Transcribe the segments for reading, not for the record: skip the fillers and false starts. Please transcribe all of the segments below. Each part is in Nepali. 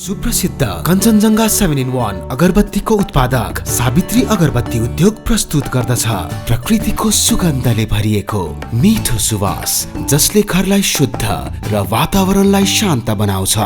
सुप्रसिद्ध कञ्चनजङ्घा 7-in-1 अगरबत्तीको उत्पादक सावित्री अगरबत्ती उद्योग प्रस्तुत गर्दछ प्रकृतिको सुगन्धले भरिएको मिठो सुवास जसले घरलाई शुद्ध र वातावरणलाई शान्त बनाउँछ।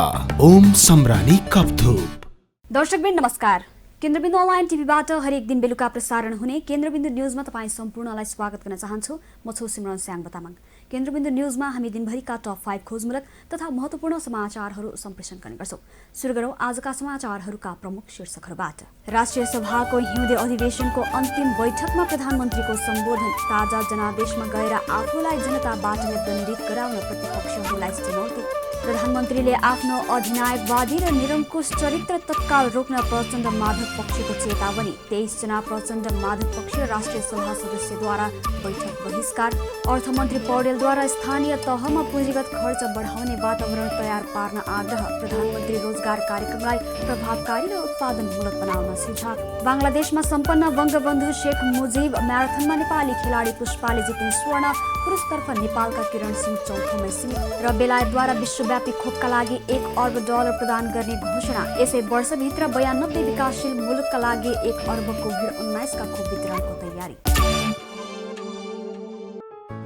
ओम सम्रानी कपधूप। दर्शकवृन्द नमस्कार। केन्द्रबिन्दु अनलाइन टिभीबाट हरेक दिन बेलुका प्रसारण हुने केन्द्रबिन्दु न्यूजमा तपाईं सम्पूर्णलाई स्वागत गर्न चाहन्छु। म छु सिमरन स्याङ बतामङ। केन्द्रबिन्दु न्यूजमा हामी दिनभरिका टप 5 खोजमूलक तथा महत्त्वपूर्ण समाचारहरू सम्प्रेषण गर्ने गर्छौं। सुरु गरौं आजका समाचारहरूका प्रमुख शीर्षकहरूबाट। राष्ट्रिय सभाको हिउँदे अधिवेशनको अन्तिम बैठकमा प्रधानमन्त्रीको सम्बोधन। ताजा जनादेशमा गएर आफूलाई जनताबाट दण्डित गराउन प्रतिपक्षहरूलाई चुनौती। प्रधानमन्त्रीले आफ्नो अधिनायकवादी र निरङ्कुश चरित्र तत्काल रोक्न प्रचण्ड माधव पक्षको चेतावनी। 23 जना प्रचण्ड माधव पक्ष राष्ट्रिय सभा सदस्यद्वारा बैठक बहिष्कार। अर्थमन्त्री पौडेलद्वारा स्थानीय तहमा पुँजीगत खर्च बढाउने वातावरण तयार पार्न आग्रह। प्रधानमन्त्री रोजगार कार्यक्रमलाई प्रभावकारी र उत्पादनमूलक बनाउन सुझाव। बङ्गलादेशमा सम्पन्न बङ्गबन्धु शेख मुजिब म्याराथनमा नेपाली खेलाडी पुष्पाले जितिन् स्वर्ण। पुरुषतर्फ नेपालका किरण सिंह चौथोमा सीमित। र बेलायतद्वारा विश्वव्यापी खोपका लागि $1 अर्ब प्रदान गर्ने घोषणा। यसै वर्षभित्र 92 विकासशील मुलुकका लागि $1 अर्ब कोभिड-19 का खोप वितरणको तयारी।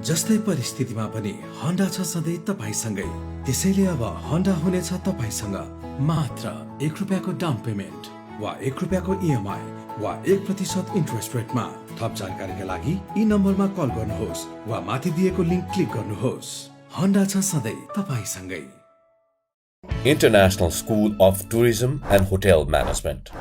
जस्तै परिस्थितिमा पनि होन्डा छ सधैँ तपाईसँगै। त्यसैले अब होन्डा हुनेछ तपाईसँग मात्र ₹1 को डाउन पेमेन्ट वा ₹1 EMI वा 1% इन्ट्रेस्ट रेटमा। थप जानकारीका लागि यी नम्बरमा कल गर्नुहोस् वा माथि दिएको लिङ्क क्लिक गर्नुहोस्। होन्डा छ सधैँ तपाईसँगै। International School of Tourism and Hotel Management.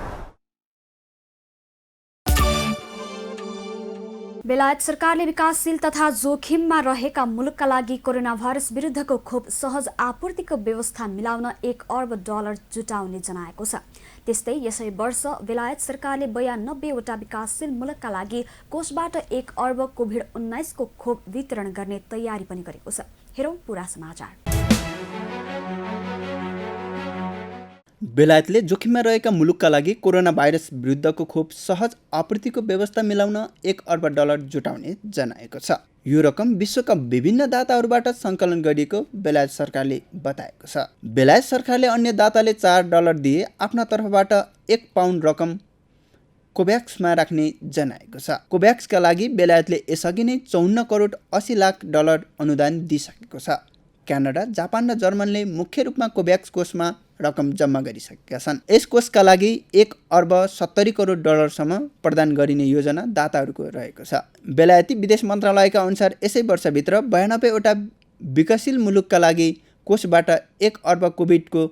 बेलायत सरकारले विकासशील तथा जोखिममा रहेका मुलुकका लागि कोरोना भाइरस विरुद्धको खोप सहज आपूर्तिको व्यवस्था मिलाउन $1 अर्ब जुटाउने जनाएको छ। त्यस्तै यसै वर्ष बेलायत सरकारले 92 वटा विकासशील मुलुकका लागि कोषबाट $1 अर्ब कोभिड-19 को खोप वितरण गर्ने तयारी पनि गरेको छ। हेरौं पूरा समाचार। बेलायतले जोखिममा रहेका मुलुकका लागि कोरोना भाइरस विरुद्धको खोप सहज आपूर्तिको व्यवस्था मिलाउन $1 अर्ब जुटाउने जनाएको छ। यो रकम विश्वका विभिन्न दाताहरूबाट सङ्कलन गरिएको बेलायत सरकारले बताएको छ। बेलायत सरकारले अन्य दाताले $4 दिए आफ्ना तर्फबाट 1 पाउन्ड रकम कोभ्याक्समा राख्ने जनाएको छ। कोभ्याक्सका लागि बेलायतले यसअघि नै $54 करोड 80 लाख अनुदान दिइसकेको छ। क्यानाडा, जापान र जर्मनले मुख्य रूपमा कोभ्याक्स कोषमा रकम जम्मा गरिसकेका छन्। यस कोषका लागि $1 अर्ब 70 करोड सम्म प्रदान गरिने योजना दाताहरूको रहेको छ। बेलायती विदेश मन्त्रालयका अनुसार यसै वर्षभित्र 92 वटा विकासशील मुलुकका लागि कोषबाट $1 अर्ब कोभिडको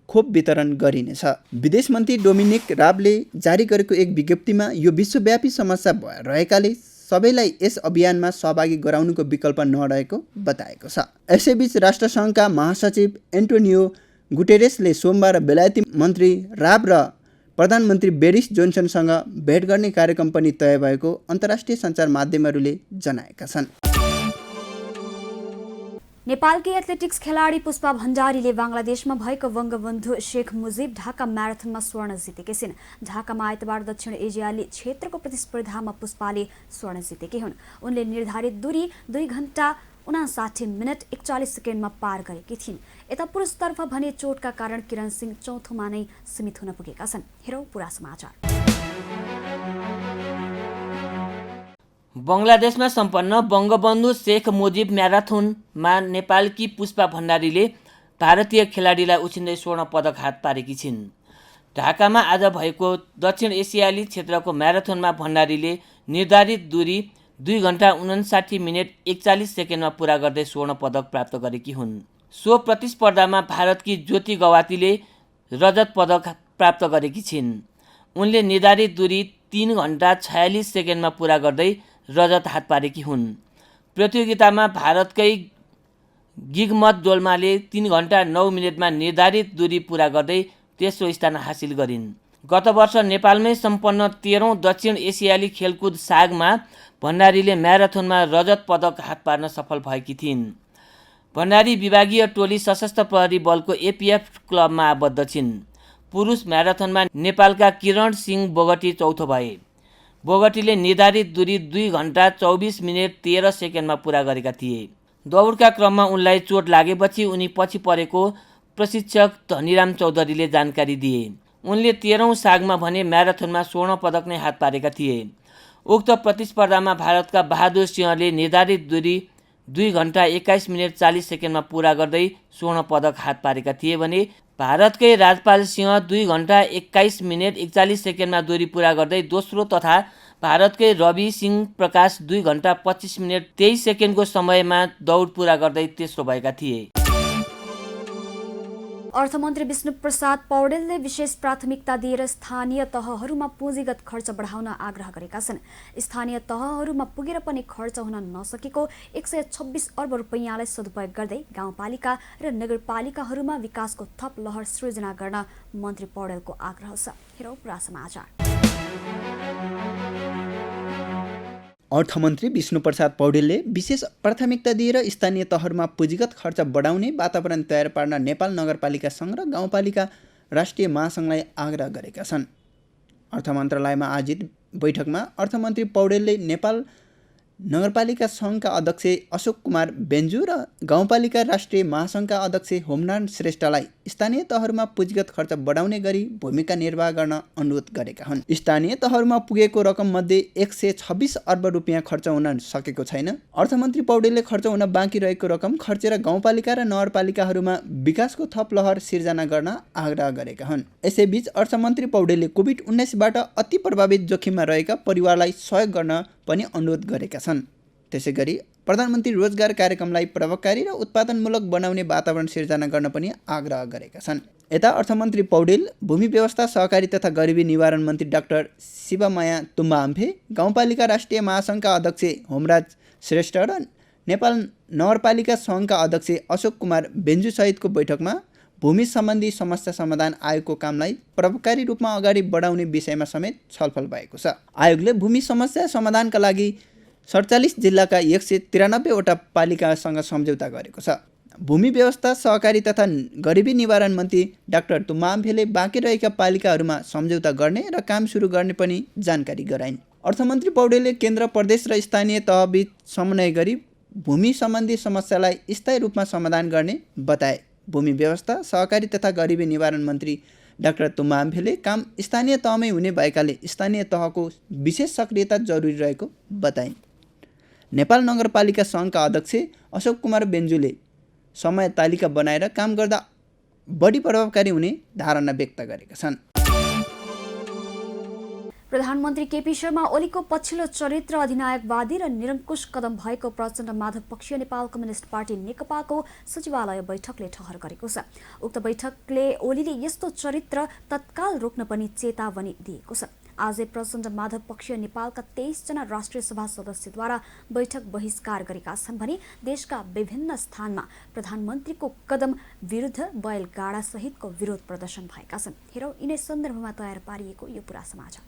खोप वितरण गरिनेछ। विदेश मन्त्री डोमिनिक राबले जारी गरेको एक विज्ञप्तिमा यो विश्वव्यापी समस्या रहेकाले सबैलाई यस अभियानमा सहभागी गराउनुको विकल्प नरहेको बताएको छ। यसैबीच राष्ट्रसङ्घका महासचिव एन्टोनियो गुटेरेसले सोमबार बेलायती मन्त्री राब र प्रधानमन्त्री बोरिस जोन्सनसँग भेट गर्ने कार्यक्रम पनि तय भएको अन्तर्राष्ट्रिय सञ्चार माध्यमहरूले जनाएका छन्। नेपालकी एथलेटिक्स खेलाडी पुष्पा भण्डारीले बङ्गलादेशमा भएको बङ्गबन्धु शेख मुजिब ढाका म्याराथनमा स्वर्ण जितेकी छिन्। ढाकामा आइतबार दक्षिण एसियाली क्षेत्रको प्रतिस्पर्धामा पुष्पाले स्वर्ण जितेकी हुन्। उनले निर्धारित दूरी 2 घण्टा 59 मिनट 41 सेकेन्डमा पार गरेकी थिइन्। यता पुरुषतर्फ भने चोटका कारण किरण सिंह चौथोमा नै सीमित हुन पुगेका छन्। हेरौं पूरा समाचार। बङ्गलादेशमा सम्पन्न बङ्गबन्धु शेख मुजिब म्याराथनमा नेपालकी पुष्पा भण्डारीले भारतीय खेलाडीलाई उछिन्दै स्वर्ण पदक हात पारेकी छिन्। ढाकामा आज भएको दक्षिण एसियाली क्षेत्रको म्याराथनमा भण्डारीले निर्धारित दूरी 2 घण्टा 59 मिनट 41 सेकेन्डमा पुरा गर्दै स्वर्ण पदक प्राप्त गरेकी हुन्। सो प्रतिस्पर्धामा भारतकी ज्योति गवातीले रजत पदक प्राप्त गरेकी छिन्। उनले निर्धारित दूरी 3 घण्टा 46 सेकेन्डमा पुरा गर्दै रजत हात पारेकी हुन्। प्रतियोगितामा भारतकै गिगमत डोल्माले 3 घण्टा 9 मिनटमा निर्धारित दूरी पुरा गर्दै तेस्रो स्थान हासिल गरिन्। गत वर्ष नेपालमै सम्पन्न 13औं दक्षिण एसियाली खेलकुद सागमा भण्डारीले म्याराथनमा रजत पदक हात पार्न सफल भएकी थिइन्। भण्डारी विभागीय टोली सशस्त्र प्रहरी बलको APF क्लबमा आबद्ध छिन्। पुरुष म्याराथनमा नेपालका किरण सिंह बोगटी चौथो भए। बोगटीले निर्धारित दूरी 2 घण्टा 24 मिनट 13 सेकेन्डमा पुरा गरेका थिए। दौडका क्रममा उनलाई चोट लागेपछि उनी पछि परेको प्रशिक्षक धनीराम चौधरीले जानकारी दिए। उनले 13औं सागमा भने म्याराथनमा स्वर्ण पदक नै हात पारेका थिए। उक्त प्रतिस्पर्धामा भारतका बहादुर सिंहले निर्धारित दूरी 2 घण्टा 21 मिनेट 40 सेकेन्डमा पुरा गर्दै स्वर्ण पदक हात पारेका थिए भने भारतकै राजपाल सिंह 2 घण्टा 21 मिनेट 41 सेकेन्डमा दूरी पुरा गर्दै दोस्रो तथा भारतकै रवि सिंह प्रकाश 2 घण्टा 25 मिनेट 23 सेकेन्डको समयमा दौड पुरा गर्दै तेस्रो भएका थिए। अर्थमन्त्री विष्णु प्रसाद पौडेलले विशेष प्राथमिकता दिएर स्थानीय तहहरूमा पुँजीगत खर्च बढाउन आग्रह गरेका छन्। स्थानीय तहहरूमा पुगेर पनि खर्च हुन नसकेको 126 अर्ब रुपैयाँलाई सदुपयोग गर्दै गाउँपालिका र नगरपालिकाहरूमा विकासको थप लहर सृजना गर्न मन्त्री पौडेलको आग्रह छ। हेरौँ पुरा समाचार। अर्थमन्त्री विष्णुप्रसाद पौडेलले विशेष प्राथमिकता दिएर स्थानीय तहहरूमा पुँजीगत खर्च बढाउने वातावरण तयार पार्न नेपाल नगरपालिका सङ्घ र गाउँपालिका राष्ट्रिय महासङ्घलाई आग्रह गरेका छन्। अर्थ मन्त्रालयमा आयोजित बैठकमा अर्थमन्त्री पौडेलले नेपाल नगरपालिका सङ्घका अध्यक्ष अशोक कुमार बेन्जु र गाउँपालिका राष्ट्रिय महासङ्घका अध्यक्ष होमनारायण श्रेष्ठलाई स्थानीय तहहरूमा पुँजीगत खर्च बढाउने गरी भूमिका निर्वाह गर्न अनुरोध गरेका हुन्। स्थानीय तहहरूमा पुगेको रकम मध्ये 126 अर्ब रुपियाँ खर्च हुन सकेको छैन। अर्थमन्त्री पौडेलले खर्च हुन बाँकी रहेको रकम खर्चेर गाउँपालिका र नगरपालिकाहरूमा विकासको थप लहर सिर्जना गर्न आग्रह गरेका हुन्। यसैबीच अर्थमन्त्री पौडेलले कोभिड-19बाट अति प्रभावित जोखिममा रहेका परिवारलाई सहयोग गर्न पनि अनुरोध गरेका छन्। त्यसैगरी प्रधानमन्त्री रोजगार कार्यक्रमलाई प्रभावकारी र उत्पादनमूलक बनाउने वातावरण सिर्जना गर्न पनि आग्रह गरेका छन्। यता अर्थमन्त्री पौडेल भूमि व्यवस्था सहकारी तथा गरिबी निवारण मन्त्री डाक्टर शिवमाया तुम्बाआम्फे, गाउँपालिका राष्ट्रिय महासङ्घका अध्यक्ष होमराज श्रेष्ठ र नेपाल नगरपालिका सङ्घका अध्यक्ष अशोक कुमार बेन्जु सहितको बैठकमा भूमि सम्बन्धी समस्या समाधान आयोगको कामलाई प्रभावकारी रूपमा अगाडि बढाउने विषयमा समेत छलफल भएको छ। आयोगले भूमि समस्या समाधानका लागि 47 जिल्लाका 193 वटा पालिकासँग सम्झौता गरेको छ। भूमि व्यवस्था सहकारी तथा गरिबी निवारण मन्त्री डाक्टर तुम्बाआम्फेले बाँकी रहेका पालिकाहरूमा सम्झौता गर्ने र काम सुरु गर्ने पनि जानकारी गराइन्। अर्थमन्त्री पौडेलले केन्द्र, प्रदेश र स्थानीय तहबीच समन्वय गरी भूमि सम्बन्धी समस्यालाई स्थायी रूपमा समाधान गर्ने बताए। भूमि व्यवस्था सहकारी तथा गरिबी निवारण मन्त्री डाक्टर तुम्बाआम्फेले काम स्थानीय तहमै हुने भएकाले स्थानीय तहको विशेष सक्रियता जरुरी रहेको बताइन्। नेपाल नगरपालिका सङ्घका अध्यक्ष अशोक कुमार बेन्जुले समय तालिका बनाएर काम गर्दा बढी प्रभावकारी हुने धारणा व्यक्त गरेका छन्। प्रधानमन्त्री केपी शर्मा ओलीको पछिल्लो चरित्र अधिनायकवादी र निरङ्कुश कदम भएको प्रचण्ड माधव पक्षीय नेपाल कम्युनिस्ट पार्टी नेकपाको सचिवालय बैठकले ठहर गरेको छ। उक्त बैठकले ओलीले यस्तो चरित्र तत्काल रोक्न पनि चेतावनी दिएको छ। आजै प्रचण्ड माधव पक्षीय नेपालका 23 जना राष्ट्रिय सभा सदस्यद्वारा बैठक बहिष्कार गरेका छन् भने देशका विभिन्न स्थानमा प्रधानमन्त्रीको कदम विरुद्ध बैलगाडा सहितको विरोध प्रदर्शन भएका छन्। हेरौँ यिनै सन्दर्भमा तयार पारिएको यो पुरा समाचार।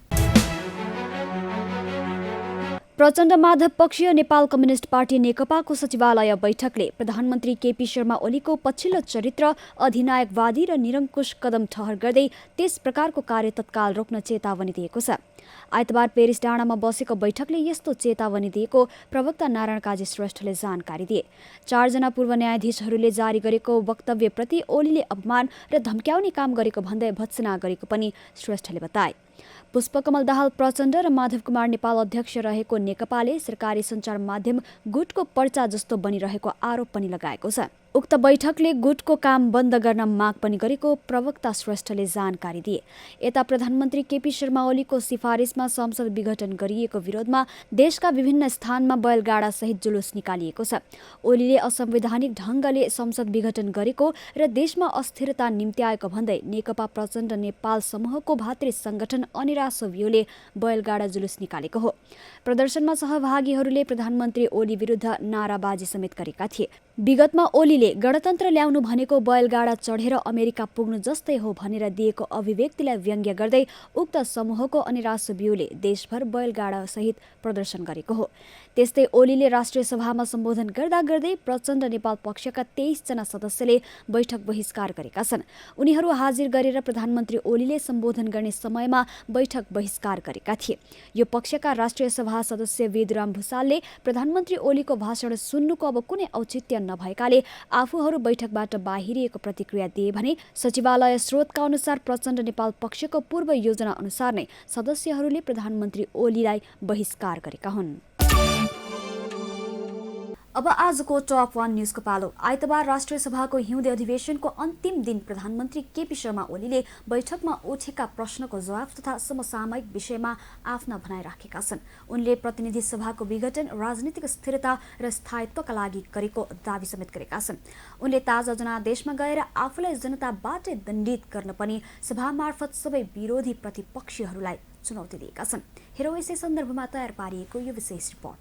प्रचण्ड माधव पक्षीय नेपाल कम्युनिस्ट पार्टी नेकपाको सचिवालय बैठकले प्रधानमन्त्री केपी शर्मा ओलीको पछिल्लो चरित्र अधिनायकवादी र निरङ्कुश कदम ठहर गर्दै त्यस प्रकारको कार्य तत्काल रोक्न चेतावनी दिएको छ। आइतबार पेरिस डाँडामा बसेको बैठकले यस्तो चेतावनी दिएको प्रवक्ता नारायण काजी श्रेष्ठले जानकारी दिए। 4 जना पूर्व न्यायाधीशहरूले जारी गरेको वक्तव्यप्रति ओलीले अपमान र धम्क्याउने काम गरेको भन्दै भत्सना गरेको पनि श्रेष्ठले बताए। पुष्पकमल दाहाल प्रचण्ड र माधव कुमार नेपाल अध्यक्ष रहेको नेकपाले सरकारी सञ्चार माध्यम गुटको पर्चा जस्तो बनिरहेको आरोप पनि लगाएको छ। उक्त बैठकले गुटको काम बन्द गर्न माग पनि गरेको प्रवक्ता श्रेष्ठले जानकारी दिए। यता प्रधानमन्त्री केपी शर्मा ओलीको सिफारिसमा संसद विघटन गरिएको विरोधमा देशका विभिन्न स्थानमा बैलगाडा सहित जुलुस निकालिएको छ। ओलीले असंवैधानिक ढङ्गले संसद विघटन गरेको र देशमा अस्थिरता निम्त्याएको भन्दै नेकपा प्रचण्ड नेपाल समूहको भातृ संगठन अनिरा सोभियोले बैलगाडा जुलुस निकालेको हो। प्रदर्शनमा सहभागीहरूले प्रधानमन्त्री ओली विरुद्ध नाराबाजी समेत गरेका थिए। विगतमा ओलीले गणतन्त्र ल्याउनु भनेको बैलगाडा चढेर अमेरिका पुग्नु जस्तै हो भनेर दिएको अभिव्यक्तिलाई व्यङ्ग्य गर्दै उक्त समूहको अनिरा सोभियोले देशभर बैलगाडा सहित प्रदर्शन गरेको हो। त्यस्तै ओलीले राष्ट्रिय सभामा सम्बोधन गर्दा गर्दै प्रचण्ड नेपाल पक्षका 23 जना सदस्यले बैठक बहिष्कार गरेका छन्। उनीहरू हाजिर गरेर प्रधानमन्त्री ओलीले सम्बोधन गर्ने समयमा बैठक बहिष्कार गरेका थिए। यो पक्षका राष्ट्रिय सभा सदस्य वेदराम भुसालले प्रधानमन्त्री ओलीको भाषण सुन्नुको अब कुनै औचित्य नभएकाले आफूहरू बैठकबाट बाहिरिएको प्रतिक्रिया दिए भने सचिवालय स्रोतका अनुसार प्रचण्ड नेपाल पक्षको पूर्व योजना अनुसार नै सदस्यहरूले प्रधानमन्त्री ओलीलाई बहिष्कार गरेका हुन्। अब आजको टप 1 न्यूजको पालो। आइतबार राष्ट्रिय सभाको हिउँदे अधिवेशनको अन्तिम दिन प्रधानमन्त्री केपी शर्मा ओलीले बैठकमा उठेका प्रश्नको जवाफ तथा समसामयिक विषयमा आफ्ना भनाइ राखेका छन्। उनले प्रतिनिधि सभाको विघटन राजनीतिक स्थिरता र स्थायित्वका लागि गरेको दावी समेत गरेका छन्। उनले ताजा जनादेशमा गएर आफूलाई जनताबाटै दण्डित गर्न पनि सभा मार्फत सबै विरोधी प्रतिपक्षीहरूलाई चुनौती दिएका छन्। हेरौँ यसै सन्दर्भमा तयार पारिएको यो विशेष रिपोर्ट।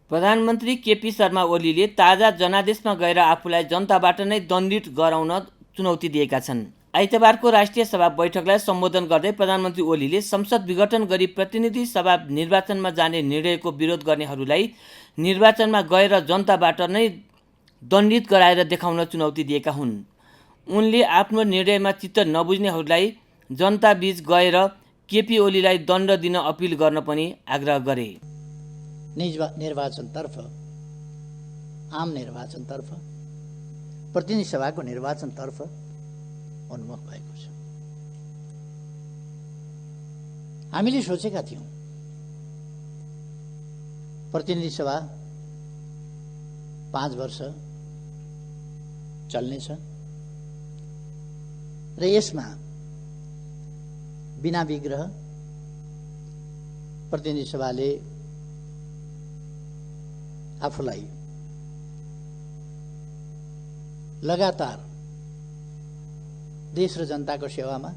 प्रधानमन्त्री केपी शर्मा ओलीले ताजा जनादेशमा गएर आफूलाई जनताबाट नै दण्डित गराउन चुनौती दिएका छन्। आइतबारको राष्ट्रिय सभा बैठकलाई सम्बोधन गर्दै प्रधानमन्त्री ओलीले संसद विघटन गरी प्रतिनिधि सभा निर्वाचनमा जाने निर्णयको विरोध गर्नेहरूलाई निर्वाचनमा गएर जनताबाट नै दण्डित गराएर देखाउन चुनौती दिएका हुन्। उनले आफ्नो निर्णयमा चित्त नबुझ्नेहरूलाई जनताबीच गएर केपी ओलीलाई दण्ड दिन अपिल गर्न पनि आग्रह गरे। निर्वाचनतर्फ, आम निर्वाचनतर्फ, प्रतिनिधि सभाको निर्वाचनतर्फ उन्मुख भएको छ। हामीले सोचेका थियौँ प्रतिनिधि सभा 5 वर्ष चल्नेछ र यसमा बिना विग्रह प्रतिनिधि सभाले आफूलाई लगातार देश र जनताको सेवामा,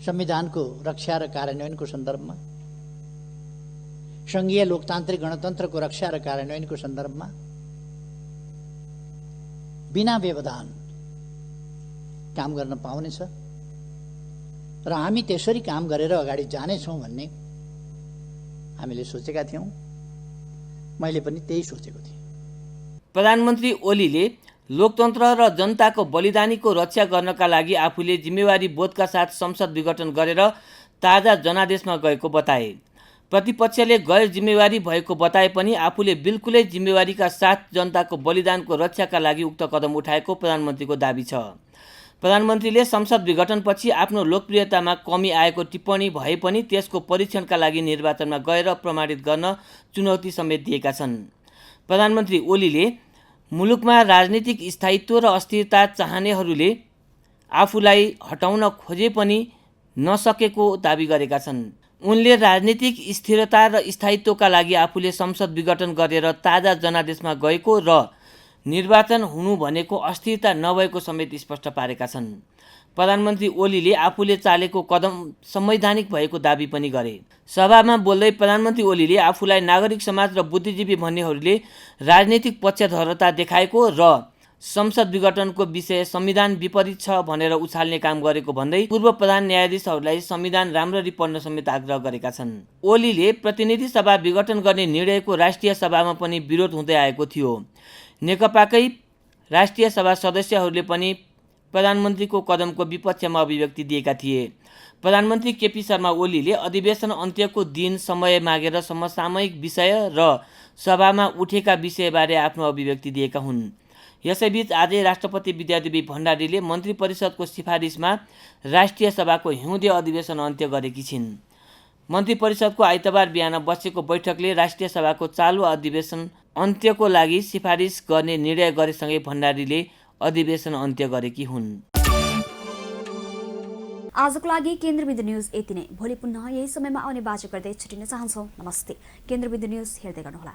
संविधानको रक्षा र कार्यान्वयनको सन्दर्भमा, संघीय लोकतान्त्रिक गणतन्त्रको रक्षा र कार्यान्वयनको सन्दर्भमा बिना व्यवधान काम गर्न पाउनेछ र हामी त्यसरी काम गरेर अगाडि जानेछौँ भन्ने हामीले सोचेका थियौँ। मैले पनि त्यही सोचेको थिएँ। प्रधानमन्त्री ओलीले लोकतन्त्र र जनताको बलिदानीको रक्षा गर्नका लागि आफूले जिम्मेवारी बोधका साथ संसद विघटन गरेर ताजा जनादेशमा गएको बताए। प्रतिपक्षले गैर जिम्मेवारी भएको बताए पनि आफूले बिल्कुलै जिम्मेवारीका साथ जनताको बलिदानको रक्षाका लागि उक्त कदम उठाएको प्रधानमन्त्रीको दाबी छ। प्रधानमन्त्रीले संसद विघटनपछि आफ्नो लोकप्रियतामा कमी आएको टिप्पणी भए पनि त्यसको परीक्षणका लागि निर्वाचनमा गएर प्रमाणित गर्न चुनौती समेत दिएका छन्। प्रधानमन्त्री ओलीले मुलुकमा राजनीतिक स्थायित्व र अस्थिरता चाहनेहरूले आफूलाई हटाउन खोजे पनि नसकेको दाबी गरेका छन्। उनले राजनीतिक स्थिरता र स्थायित्वका लागि आफूले संसद विघटन गरेर ताजा जनादेशमा गएको र निर्वाचन हुनु भनेको अस्थिरता नभएको समेत स्पष्ट पारेका छन्। प्रधानमन्त्री ओलीले आफूले चालेको कदम संवैधानिक भएको दाबी पनि गरे। सभामा बोल्दै प्रधानमन्त्री ओलीले आफूलाई नागरिक समाज र बुद्धिजीवी भन्नेहरूले राजनीतिक पक्षधरता देखाएको र संसद विघटनको विषय संविधान विपरीत छ भनेर उछाल्ने काम गरेको भन्दै पूर्व प्रधान न्यायाधीशहरूलाई संविधान राम्ररी पढ्न समेत आग्रह गरेका छन्। ओलीले प्रतिनिधि सभा विघटन गर्ने निर्णयको राष्ट्रिय सभामा पनि विरोध हुँदै आएको थियो। नेकपाकै राष्ट्रिय सभा सदस्यहरूले पनि प्रधानमन्त्रीको कदमको विपक्षमा अभिव्यक्ति दिएका थिए। प्रधानमन्त्री केपी शर्मा ओलीले अधिवेशन अन्त्यको दिन समय मागेर समसामयिक विषय र सभामा उठेका विषयबारे आफ्नो अभिव्यक्ति दिएका हुन्। यसैबीच आजै राष्ट्रपति विद्यादेवी भण्डारीले मन्त्री परिषदको सिफारिसमा राष्ट्रिय सभाको हिउँदे अधिवेशन अन्त्य गरेकी छिन्। मन्त्री परिषदको आइतबार बिहान बसेको बैठकले राष्ट्रिय सभाको चालु अधिवेशन अन्त्यको लागि सिफारिस गर्ने निर्णय गरेसँगै भण्डारीले अधिवेशन अन्त्य गरेकी हुन्। आजको लागि केन्द्रबिन्दु न्यूज यति नै। भोलि पुनः यही समयमा आउने बाचा गर्दै छुटिन चाहन्छौँ। नमस्ते। केन्द्रबिन्दु न्यूज हेर्दै गर्नुहोला।